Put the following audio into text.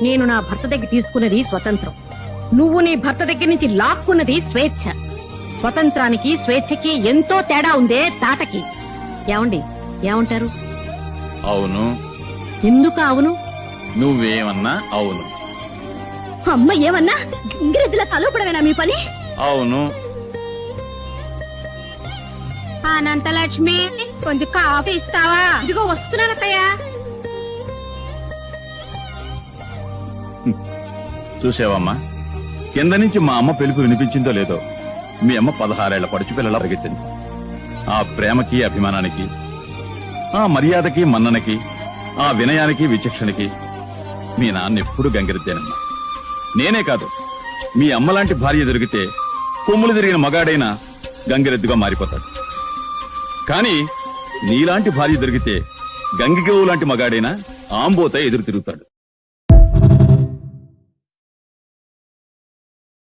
నేను నా భర్త దగ్గర తీసుకున్నది స్వతంత్రం, నువ్వు నీ భర్త దగ్గర నుంచి లాక్కున్నది స్వేచ్ఛ. స్వతంత్రానికి స్వేచ్ఛకి ఎంతో తేడా ఉందే తాతకి. ఏమండి, ఏమంటారు? అవును. ఎందుకు అవును? నువ్వేమన్నా అవును. అమ్మ ఏమన్నా ఇంగ్రెద్దుల కలవపడమేనా మీ పని? అవును. అనంతలక్ష్మి, కొంచెం కాఫీ ఇస్తావా? ఇదిగో వస్తున్నానక్కయ్యా. చూసావమ్మా, కింద నుంచి మా అమ్మ పిలుపు వినిపించిందో లేదో, మీ అమ్మ 16 ఏళ్ల పడుచు పిల్లలా పరిగెత్తింది. ఆ ప్రేమకి, అభిమానానికి, ఆ మర్యాదకి, మన్ననకి, ఆ వినయానికి, విచక్షణకి మీ నాన్న ఎప్పుడు గంగిరెద్దేనమ్మా. నేనే కాదు, మీ అమ్మలాంటి భార్య దొరికితే కొమ్ములు తిరిగిన మగాడైనా గంగిరెద్దుగా మారిపోతాడు. కానీ నీలాంటి భార్య దొరికితే గంగిగోవు లాంటి మగాడైనా ఆంబోత ఎదురు తిరుగుతాడు.